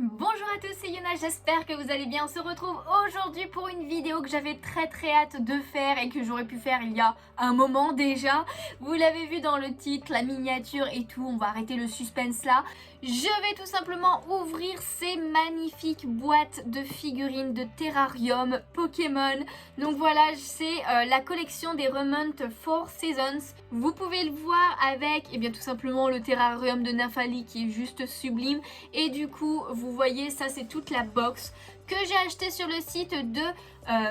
Bonjour à tous, c'est Yona, j'espère que vous allez bien. On se retrouve aujourd'hui pour une vidéo que j'avais très hâte de faire et que j'aurais pu faire il y a un moment déjà. Vous l'avez vu dans le titre, la miniature et tout, on va arrêter le suspense là. Je vais tout simplement ouvrir ces magnifiques boîtes de figurines de terrarium Pokémon. Donc voilà, c'est la collection des Remont 4 Seasons. Vous pouvez le voir avec tout simplement le terrarium de Nymphali qui est juste sublime. Et du coup, vous voyez, ça c'est toute la box que j'ai acheté sur le site de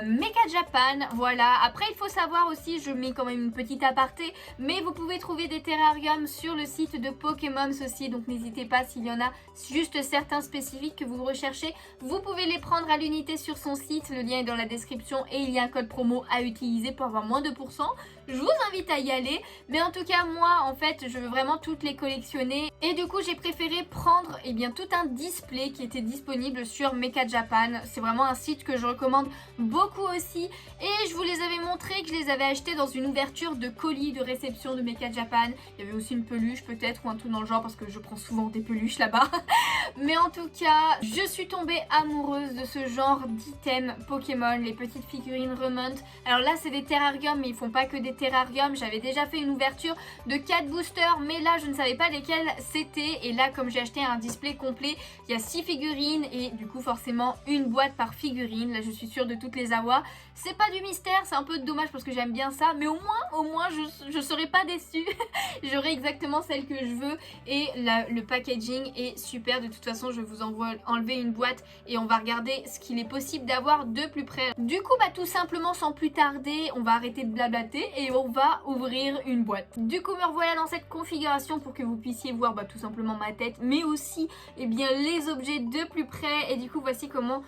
Mecha Japan. Voilà, après il faut savoir aussi, je mets quand même une petite aparté, mais vous pouvez trouver des terrariums sur le site de Pokémon aussi, donc n'hésitez pas s'il y en a juste certains spécifiques que vous recherchez, vous pouvez les prendre à l'unité sur son site, le lien est dans la description et il y a un code promo à utiliser pour avoir moins de %. Je vous invite à y aller, mais en tout cas moi en fait je veux vraiment toutes les collectionner et du coup j'ai préféré prendre tout un display qui était disponible sur Mecha Japan. C'est vraiment un site que je recommande beaucoup aussi et je vous les avais montré que je les avais achetés dans une ouverture de colis de réception de Mecha Japan. Il y avait aussi une peluche peut-être ou un truc dans le genre parce que je prends souvent des peluches là-bas. Mais en tout cas, je suis tombée amoureuse de ce genre d'items Pokémon, les petites figurines Remont. Alors là, c'est des terrariums, mais ils font pas que des terrariums. J'avais déjà fait une ouverture de 4 boosters, mais là, je ne savais pas lesquels c'était. Et là, comme j'ai acheté un display complet, il y a 6 figurines et du coup, forcément, une boîte par figurine. Là, je suis sûre de toutes les avoir. C'est pas du mystère, c'est un peu dommage parce que j'aime bien ça, mais au moins, je serai pas déçue. J'aurai exactement celle que je veux et le packaging est super. De toute façon, je vous envoie enlever une boîte et on va regarder ce qu'il est possible d'avoir de plus près. Du coup, tout simplement, sans plus tarder, on va arrêter de blablater et on va ouvrir une boîte. Du coup, me revoilà dans cette configuration pour que vous puissiez voir tout simplement ma tête, mais aussi les objets de plus près. Et du coup, voici comment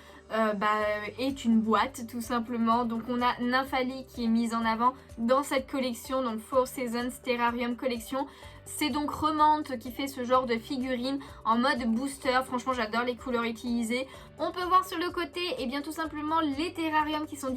est une boîte tout simplement. Donc on a Nymphali qui est mise en avant dans cette collection, donc 4 Seasons Terrarium Collection. C'est donc Remont qui fait ce genre de figurine en mode booster. Franchement, j'adore les couleurs utilisées. On peut voir sur le côté, tout simplement les terrariums qui sont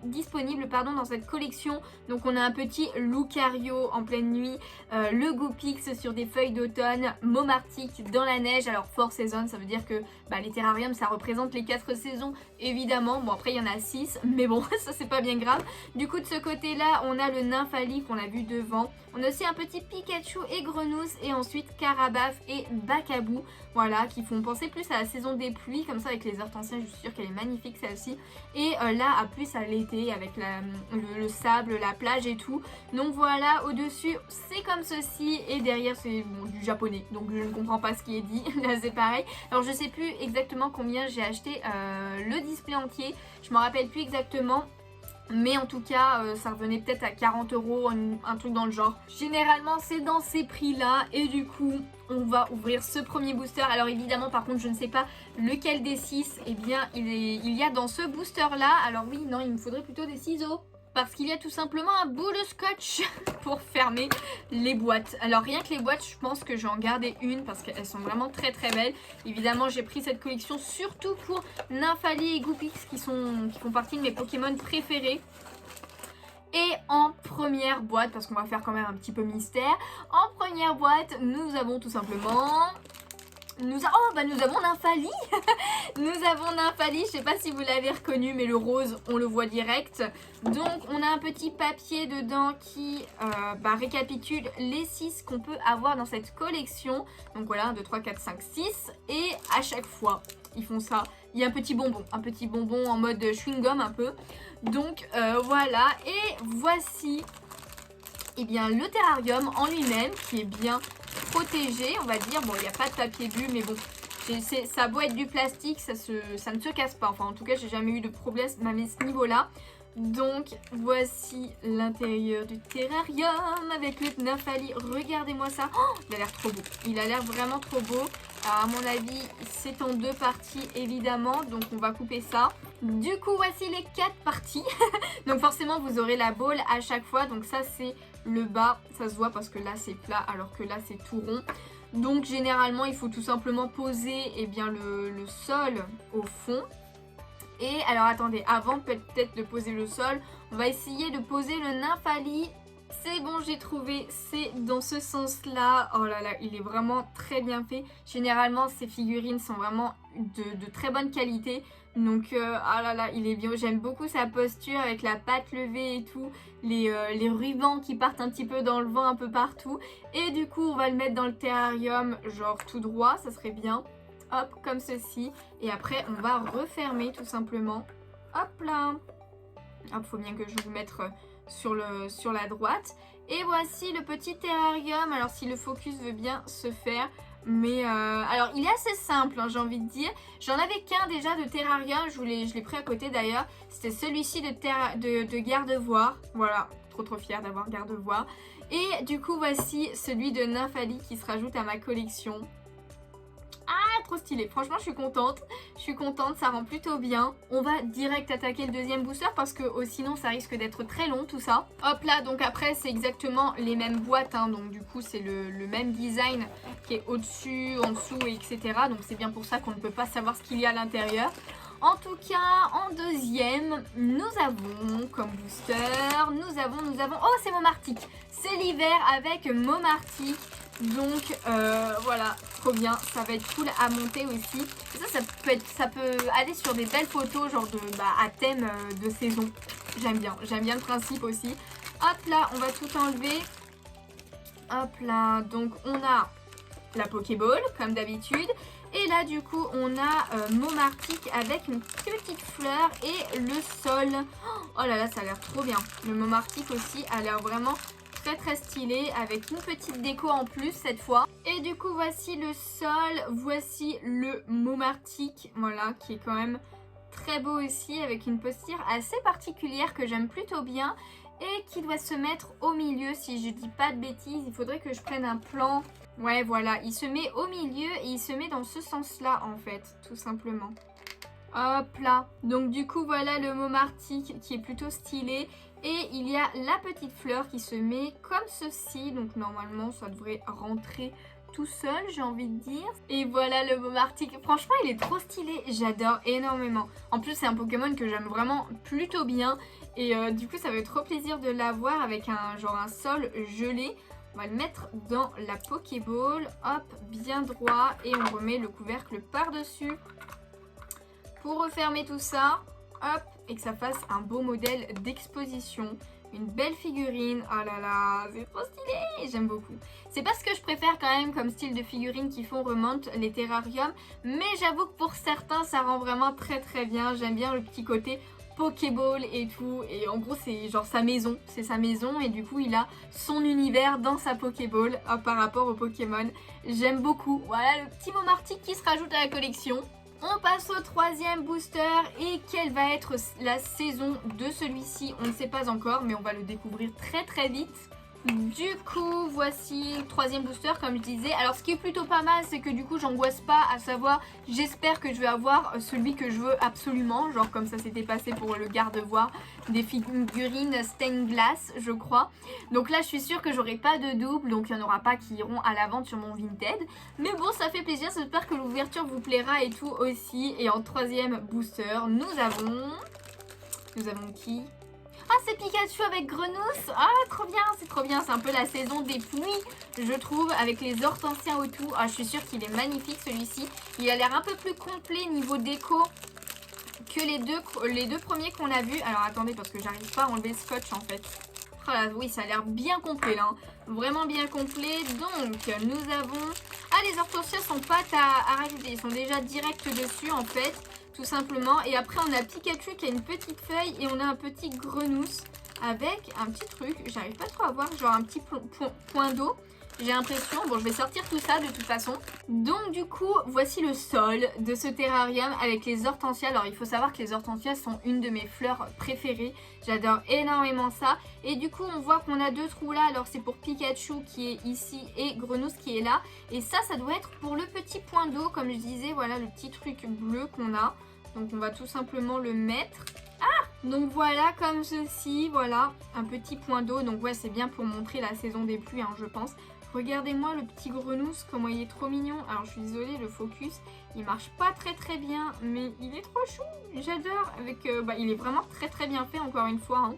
disponibles dans cette collection. Donc on a un petit Lucario en pleine nuit, le Goopix sur des feuilles d'automne, Momartic dans la neige. Alors 4 Seasons, ça veut dire que les terrariums, ça représente les 4 saisons, évidemment. Bon, après, il y en a 6, mais bon, ça, c'est pas bien grave. Du coup, de ce côté-là, on a le Nymphali qu'on a vu devant. On a aussi un petit Pikachu et Grenousse et ensuite Carabaf et Bakabou, voilà, qui font penser plus à la saison des pluies, comme ça avec les hortensias, je suis sûre qu'elle est magnifique celle-ci. Et là, à plus à l'été avec le sable, la plage et tout. Donc voilà, au-dessus, c'est comme ceci et derrière, c'est du japonais, donc je ne comprends pas ce qui est dit, là c'est pareil. Alors je sais plus exactement combien j'ai acheté le display entier, je me rappelle plus exactement. Mais en tout cas, ça revenait peut-être à 40 €, un truc dans le genre. Généralement, c'est dans ces prix-là. Et du coup, on va ouvrir ce premier booster. Alors évidemment, par contre, je ne sais pas lequel des 6, il y a dans ce booster-là. Alors oui, non, il me faudrait plutôt des ciseaux. Parce qu'il y a tout simplement un bout de scotch pour fermer les boîtes. Alors rien que les boîtes, je pense que je vais en garder une parce qu'elles sont vraiment très belles. Évidemment, j'ai pris cette collection surtout pour Nymphali et Goopix qui font partie de mes Pokémon préférés. Et en première boîte, parce qu'on va faire quand même un petit peu mystère, en première boîte, nous avons tout simplement... Nous avons Nymphali. Nous avons Nymphali, je sais pas si vous l'avez reconnu, mais le rose, on le voit direct. Donc, on a un petit papier dedans qui récapitule les 6 qu'on peut avoir dans cette collection. Donc voilà, 1, 2, 3, 4, 5, 6. Et à chaque fois, ils font ça. Il y a un petit bonbon en mode chewing-gum un peu. Donc, voilà. Et voici le terrarium en lui-même qui est bien protégé, on va dire. Bon, il n'y a pas de papier bu, mais bon, ça a beau être du plastique, ça ne se casse pas. Enfin, en tout cas, j'ai jamais eu de problème à ce niveau-là. Donc, voici l'intérieur du terrarium avec le Nymphali. Regardez-moi ça. Oh, il a l'air trop beau. Il a l'air vraiment trop beau. Alors, à mon avis, c'est en 2 parties, évidemment. Donc, on va couper ça. Du coup, voici les 4 parties. Donc, forcément, vous aurez la boule à chaque fois. Donc, ça, c'est le bas. Ça se voit parce que là, c'est plat, alors que là, c'est tout rond. Donc, généralement, il faut tout simplement poser le sol au fond. Et alors attendez, avant peut-être de poser le sol, on va essayer de poser le Nymphali C'est bon, j'ai trouvé, c'est dans ce sens-là. Oh là là, il est vraiment très bien fait. Généralement, ces figurines sont vraiment de très bonne qualité. Donc, ah là là, il est bien. J'aime beaucoup sa posture avec la patte levée et tout. Les rubans qui partent un petit peu dans le vent un peu partout. Et du coup, on va le mettre dans le terrarium, genre tout droit, ça serait bien. Hop, comme ceci. Et après, on va refermer tout simplement. Hop là. Hop, faut bien que je vous mette sur la droite. Et voici le petit terrarium. Alors si le focus veut bien se faire. Mais alors il est assez simple, hein, j'ai envie de dire. J'en avais qu'un déjà de terrarium. Je l'ai pris à côté d'ailleurs. C'était celui-ci de garde-voir. Voilà, trop fière d'avoir garde-voir. Et du coup voici celui de Nymphalie qui se rajoute à ma collection. Ah, trop stylé. Franchement, je suis contente. Ça rend plutôt bien. On va direct attaquer le deuxième booster parce que sinon, ça risque d'être très long tout ça. Hop là, donc après, c'est exactement les mêmes boîtes. Hein, donc du coup, c'est le même design qui est au-dessus, en dessous, etc. Donc c'est bien pour ça qu'on ne peut pas savoir ce qu'il y a à l'intérieur. En tout cas, en deuxième, nous avons comme booster, nous avons, oh, c'est Momartic. C'est l'hiver avec Momartic. Donc voilà, trop bien, ça va être cool à monter aussi. Et ça peut aller sur des belles photos genre à thème de saison. J'aime bien le principe aussi. Hop là, on va tout enlever. Hop là, donc on a la Pokéball comme d'habitude. Et là du coup on a Momartic avec une petite fleur et le sol. Oh là là, ça a l'air trop bien. Le Momartic aussi a l'air vraiment très stylé avec une petite déco en plus cette fois. Et du coup voici le sol, voici le Momartic, voilà, qui est quand même très beau aussi avec une posture assez particulière que j'aime plutôt bien et qui doit se mettre au milieu si je dis pas de bêtises. Il faudrait que je prenne un plan. Ouais voilà, il se met au milieu et il se met dans ce sens là en fait, tout simplement. Hop là, donc du coup voilà le Momartic qui est plutôt stylé. Et il y a la petite fleur qui se met comme ceci. Donc normalement ça devrait rentrer tout seul, j'ai envie de dire. Et voilà le Momartic. Franchement il est trop stylé, j'adore énormément. En plus c'est un Pokémon que j'aime vraiment plutôt bien. Et du coup ça fait trop plaisir de l'avoir avec un sol gelé. On va le mettre dans la Pokéball. Hop, bien droit. Et on remet le couvercle par-dessus. Pour refermer tout ça, hop, et que ça fasse un beau modèle d'exposition. Une belle figurine, oh là là, c'est trop stylé, j'aime beaucoup. C'est pas ce que je préfère quand même comme style de figurines qui font remonte les terrariums, mais j'avoue que pour certains ça rend vraiment très bien. J'aime bien le petit côté Pokéball et tout, et en gros c'est genre sa maison, c'est sa maison et du coup il a son univers dans sa Pokéball par rapport au Pokémon. J'aime beaucoup, voilà le petit Momartic qui se rajoute à la collection. On passe au troisième booster et quelle va être la saison de celui-ci, on ne sait pas encore mais on va le découvrir très vite. Du coup voici le troisième booster comme je disais. Alors ce qui est plutôt pas mal c'est que du coup j'angoisse pas à savoir, j'espère que je vais avoir celui que je veux absolument. Genre comme ça s'était passé pour le garde-voir des figurines stained glass je crois. Donc là je suis sûre que j'aurai pas de double, donc il n'y en aura pas qui iront à la vente sur mon Vinted. Mais bon ça fait plaisir, j'espère que l'ouverture vous plaira et tout aussi. Et en troisième booster nous avons qui ? Ah c'est Pikachu avec Grenousse. Ah trop bien, c'est trop bien. C'est un peu la saison des pluies je trouve avec les hortensias autour. Ah je suis sûre qu'il est magnifique celui-ci. Il a l'air un peu plus complet niveau déco que les deux premiers qu'on a vus. Alors attendez parce que j'arrive pas à enlever le scotch en fait. Oh là, oui ça a l'air bien complet là. Vraiment bien complet. Donc nous avons... Ah les hortensias sont pas à rajouter. Ils sont déjà direct dessus en fait. Tout simplement. Et après on a Pikachu qui a une petite feuille et on a un petit Grenousse avec un petit truc. J'arrive pas trop à voir, genre un petit point d'eau. J'ai l'impression, bon je vais sortir tout ça de toute façon. Donc du coup voici le sol de ce terrarium avec les hortensias. Alors il faut savoir que les hortensias sont une de mes fleurs préférées. J'adore énormément ça. Et du coup on voit qu'on a deux trous là. Alors c'est pour Pikachu qui est ici et Grenousse qui est là. Et ça doit être pour le petit point d'eau comme je disais. Voilà le petit truc bleu qu'on a. Donc on va tout simplement le mettre. Ah! Donc voilà comme ceci. Voilà un petit point d'eau. Donc ouais c'est bien pour montrer la saison des pluies hein, je pense. Regardez-moi le petit Grenousse, comment il est trop mignon. Alors je suis désolée, le focus, il marche pas très bien, mais il est trop chou. J'adore. Avec, il est vraiment très bien fait encore une fois. Hein.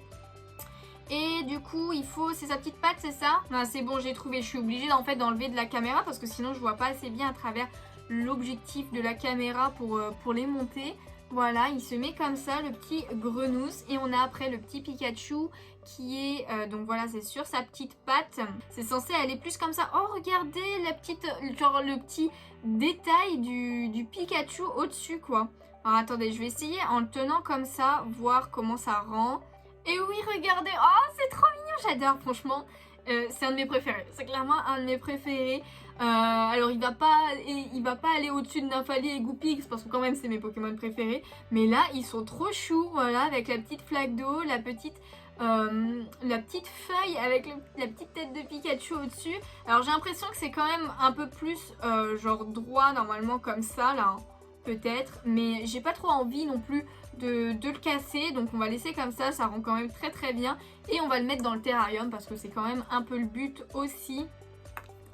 Et du coup, il faut, c'est sa petite patte, c'est ça? Non, c'est bon, j'ai trouvé. Je suis obligée en fait d'enlever de la caméra parce que sinon je vois pas assez bien à travers l'objectif de la caméra pour les monter. Voilà, il se met comme ça, le petit Grenousse. Et on a après le petit Pikachu qui est, donc voilà, c'est sur sa petite patte. C'est censé aller plus comme ça. Oh, regardez la petite, genre le petit détail du Pikachu au-dessus, quoi. Alors attendez, je vais essayer en le tenant comme ça, voir comment ça rend. Et oui, regardez, oh, c'est trop mignon, j'adore, franchement. C'est un de mes préférés, c'est clairement un de mes préférés. Alors il va pas aller au-dessus de Nymphalie et Goopix parce que quand même c'est mes Pokémon préférés. Mais là ils sont trop choux, voilà, avec la petite flaque d'eau, la petite feuille avec la petite tête de Pikachu au-dessus. Alors j'ai l'impression que c'est quand même un peu plus genre droit normalement comme ça là, hein, peut-être. Mais j'ai pas trop envie non plus de le casser, donc on va laisser comme ça rend quand même très très bien. Et on va le mettre dans le terrarium parce que c'est quand même un peu le but aussi.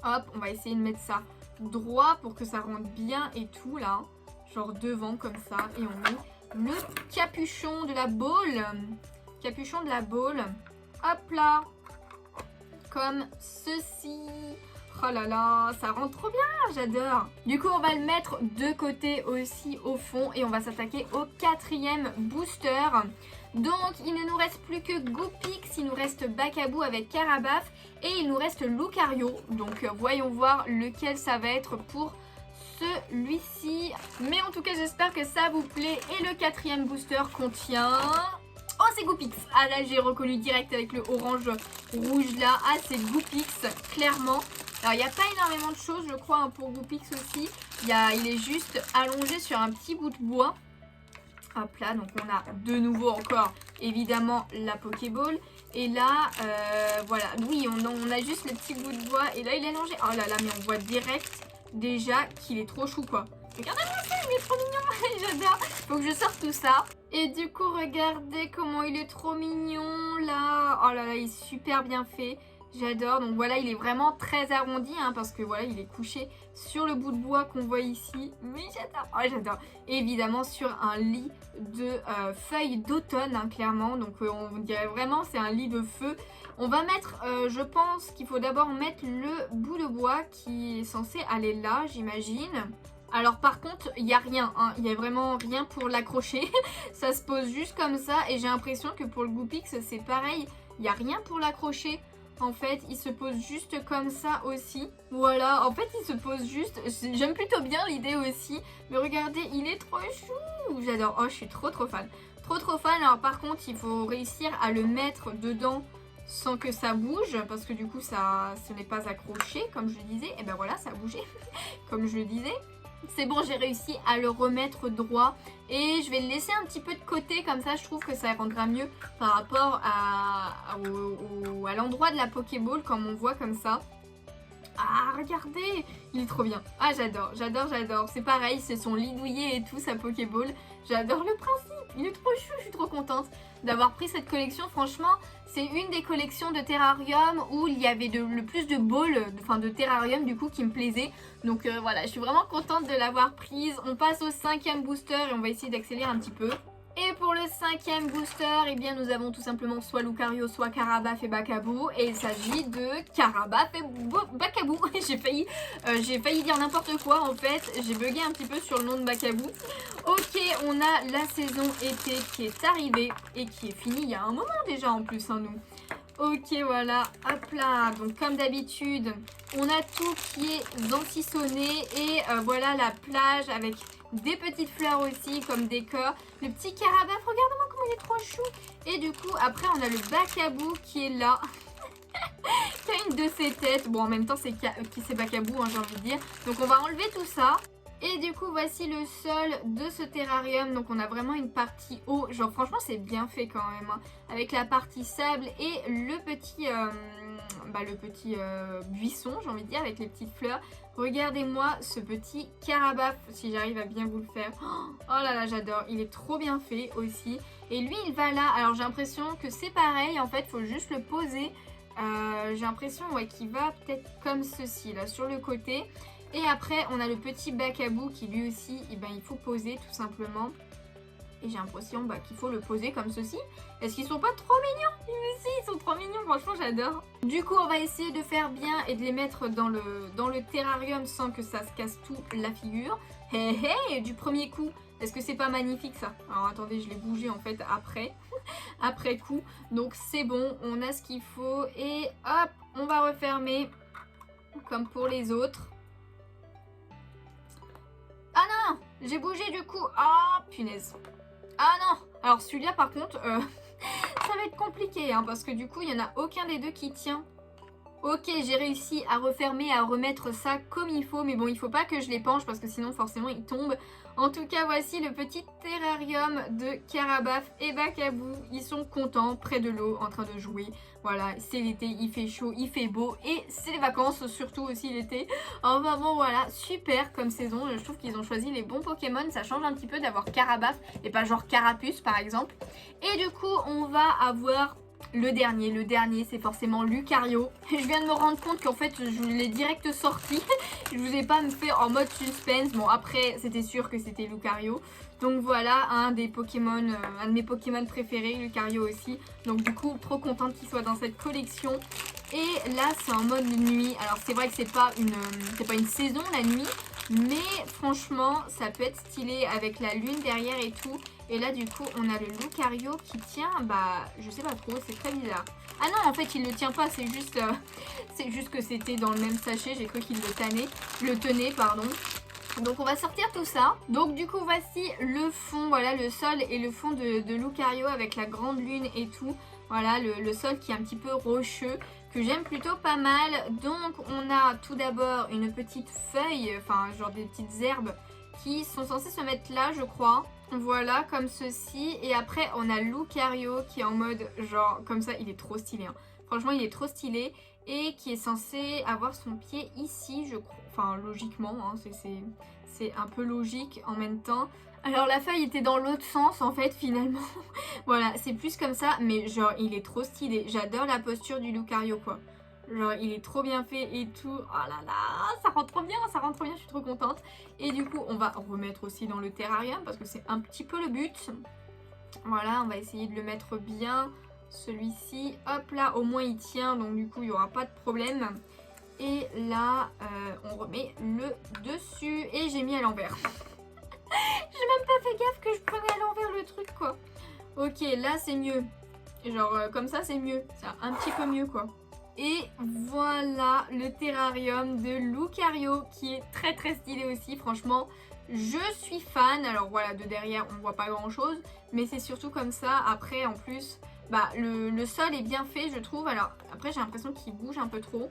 Hop, on va essayer de mettre ça droit pour que ça rentre bien et tout là. Genre devant comme ça. Et on met le capuchon de la boule. Capuchon de la boule. Hop là. Comme ceci. Oh là là, ça rentre trop bien, j'adore. Du coup, on va le mettre de côté aussi au fond. Et on va s'attaquer au 4e booster. Donc, il ne nous reste plus que Goopix, il nous reste Bakabou avec Carabaf et il nous reste Lucario. Donc, voyons voir lequel ça va être pour celui-ci. Mais en tout cas, j'espère que ça vous plaît. Et le 4e booster contient... Oh, c'est Goopix. Ah là, j'ai reconnu direct avec le orange rouge là. Ah, c'est Goopix, clairement. Alors, il n'y a pas énormément de choses, je crois, hein, pour Goopix aussi. Il est juste allongé sur un petit bout de bois. Hop là, donc on a de nouveau encore évidemment la Pokéball. Et là, voilà, oui, on a juste le petit bout de bois. Et là, il est allongé. Oh là là, mais on voit direct déjà qu'il est trop chou, quoi. Regardez-moi ça, il est trop mignon. J'adore. Faut que je sorte tout ça. Et du coup, regardez comment il est trop mignon, là. Oh là là, il est super bien fait. J'adore. Donc voilà, il est vraiment très arrondi, hein, parce que voilà, il est couché sur le bout de bois qu'on voit ici. Mais j'adore. Oh, j'adore. Et évidemment sur un lit de feuilles d'automne, hein, clairement. Donc on dirait vraiment c'est un lit de feu. On va mettre, je pense qu'il faut d'abord mettre le bout de bois qui est censé aller là, j'imagine. Alors par contre, il n'y a rien, hein. Il n'y a vraiment rien pour l'accrocher. Ça se pose juste comme ça. Et j'ai l'impression que pour le Goopix, c'est pareil. Il n'y a rien pour l'accrocher. En fait, il se pose juste comme ça aussi. Voilà, en fait, il se pose juste... J'aime plutôt bien l'idée aussi. Mais regardez, il est trop chou. J'adore. Oh, je suis trop fan. Trop fan. Alors par contre, il faut réussir à le mettre dedans sans que ça bouge. Parce que du coup, ce n'est pas accroché, comme je le disais. Et ben voilà, ça a bougé, comme je le disais. C'est bon, j'ai réussi à le remettre droit et je vais le laisser un petit peu de côté, comme ça je trouve que ça rendra mieux par rapport à l'endroit de la Pokéball, comme on voit comme ça. Ah, regardez, il est trop bien. Ah, j'adore. C'est pareil, c'est son lit douillet et tout, sa Pokéball. J'adore le principe, il est trop chou, je suis trop contente d'avoir pris cette collection. Franchement, c'est une des collections de terrarium où il y avait le plus de balls, de terrarium du coup qui me plaisait. Donc voilà, je suis vraiment contente de l'avoir prise. On passe au 5e booster et on va essayer d'accélérer un petit peu. Et pour le 5e booster, eh bien nous avons tout simplement soit Lucario, soit Carabaf et Bakabou. Et il s'agit de Carabaf et Bakabou. J'ai failli dire n'importe quoi en fait. J'ai bugué un petit peu sur le nom de Bakabou. Ok, on a la saison été qui est arrivée et qui est finie il y a un moment déjà en plus, hein, nous. Ok, voilà, hop là, donc comme d'habitude, on a tout qui est densissonné et voilà la plage avec des petites fleurs aussi comme décor. Le petit Carabaf, regardez-moi comment il est trop chou. Et du coup, après, on a le Bakabou qui est là. Qui a une de ses têtes. Bon, en même temps, c'est Bakabou, hein, j'ai envie de dire. Donc, on va enlever tout ça. Et du coup, voici le sol de ce terrarium. Donc, on a vraiment une partie eau. Genre, franchement, c'est bien fait quand même, hein. Avec la partie sable et le petit buisson, j'ai envie de dire, avec les petites fleurs. Regardez-moi ce petit Carabaf, si j'arrive à bien vous le faire. Oh là là, j'adore. Il est trop bien fait aussi. Et lui, il va là. Alors, j'ai l'impression que c'est pareil. En fait, il faut juste le poser. J'ai l'impression qu'il va peut-être comme ceci, là, sur le côté. Et après, on a le petit Bakabou qui lui aussi, il faut poser tout simplement. et j'ai l'impression qu'il faut le poser comme ceci. Est-ce qu'ils sont pas trop mignons? Mais si, ils sont trop mignons, franchement j'adore. Du coup on va essayer de faire bien et de les mettre dans le terrarium sans que ça se casse tout la figure. Hé hé, du premier coup, est-ce que c'est pas magnifique ça? Alors attendez, je l'ai bougé en fait après coup. Donc c'est bon, on a ce qu'il faut et hop, on va refermer comme pour les autres. Ah non, j'ai bougé du coup. Ah punaise. Ah non. Alors celui-là par contre, ça va être compliqué hein, parce que du coup il n'y en a aucun des deux qui tient. Ok, j'ai réussi à refermer, à remettre ça comme il faut. Mais bon, il faut pas que je l'épanche parce que sinon forcément il tombe. En tout cas, voici le petit terrarium de Carabaf et Bacabou. Ils sont contents, près de l'eau, en train de jouer. Voilà, c'est l'été, il fait chaud, il fait beau. Et c'est les vacances, surtout aussi l'été. Enfin bon, voilà, super comme saison. Je trouve qu'ils ont choisi les bons Pokémon. Ça change un petit peu d'avoir Carabaf et pas genre Carapuce, par exemple. Et du coup, on va avoir... Le dernier c'est forcément Lucario. Je viens de me rendre compte qu'en fait je l'ai direct sorti. Je vous ai pas fait en mode suspense. Bon après c'était sûr que c'était Lucario. Donc voilà un des Pokémon, un de mes Pokémon préférés, Lucario aussi. Donc du coup trop contente qu'il soit dans cette collection. Et là c'est en mode nuit. Alors c'est vrai que c'est pas une saison la nuit. Mais franchement ça peut être stylé avec la lune derrière et tout. Et là du coup on a le Lucario qui tient, je sais pas trop, c'est très bizarre. Ah non en fait il le tient pas, c'est juste que c'était dans le même sachet, j'ai cru qu'il le tenait pardon. Donc on va sortir tout ça. Donc du coup voici le fond, voilà le sol et le fond de Lucario avec la grande lune et tout. Voilà le sol qui est un petit peu rocheux, que j'aime plutôt pas mal. Donc on a tout d'abord une petite feuille, enfin genre des petites herbes qui sont censées se mettre là je crois. Voilà comme ceci. Et après on a Lucario qui est en mode genre comme ça, il est trop stylé hein. Franchement il est trop stylé. Et qui est censé avoir son pied ici je crois. Enfin logiquement hein, c'est un peu logique en même temps. Alors la feuille était dans l'autre sens en fait finalement. Voilà c'est plus comme ça. Mais genre il est trop stylé. J'adore la posture du Lucario quoi. Genre il est trop bien fait et tout. Oh là là, ça rentre trop bien, je suis trop contente. Et du coup on va remettre aussi dans le terrarium parce que c'est un petit peu le but. Voilà, on va essayer de le mettre bien. Celui-ci, hop là, au moins il tient, donc du coup il n'y aura pas de problème. Et là, on remet le dessus et j'ai mis à l'envers. J'ai même pas fait gaffe que je prenais à l'envers le truc quoi. Ok, là c'est mieux. Genre comme ça c'est mieux, c'est un petit peu mieux quoi. Et voilà le terrarium de Lucario qui est très très stylé aussi, franchement je suis fan. Alors voilà, de derrière on voit pas grand chose, mais c'est surtout comme ça. Après en plus le sol est bien fait je trouve. Alors après j'ai l'impression qu'il bouge un peu trop.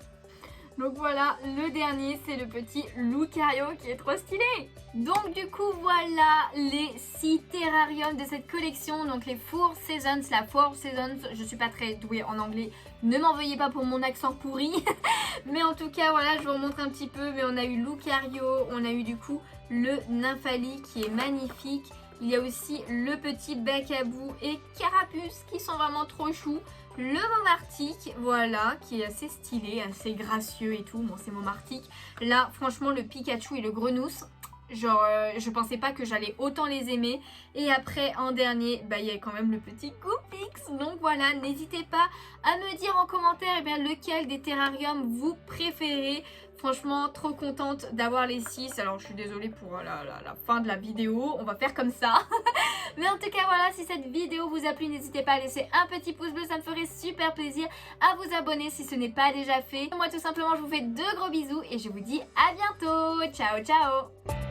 Donc voilà, le dernier c'est le petit Lucario qui est trop stylé. Donc du coup voilà les 6 terrariums de cette collection. Donc les 4 Seasons, la 4 Seasons. Je suis pas très douée en anglais, ne m'en veuillez pas pour mon accent pourri. Mais en tout cas voilà, je vous remontre un petit peu. Mais on a eu Lucario, on a eu du coup le Nymphali qui est magnifique. Il y a aussi le petit Bacabou et Carapuce qui sont vraiment trop choux. Le Momartique, voilà, qui est assez stylé, assez gracieux et tout. Bon, c'est Momartique. Là, franchement, le Pikachu et le Grenousse, genre, je pensais pas que j'allais autant les aimer. Et après, en dernier, il y a quand même le petit Goupix. Donc voilà, n'hésitez pas à me dire en commentaire lequel des terrariums vous préférez. Franchement, trop contente d'avoir les 6. Alors, je suis désolée pour la fin de la vidéo. On va faire comme ça. Mais en tout cas, voilà, si cette vidéo vous a plu, n'hésitez pas à laisser un petit pouce bleu. Ça me ferait super plaisir. À vous abonner si ce n'est pas déjà fait. Moi, tout simplement, je vous fais de gros bisous. Et je vous dis à bientôt. Ciao, ciao.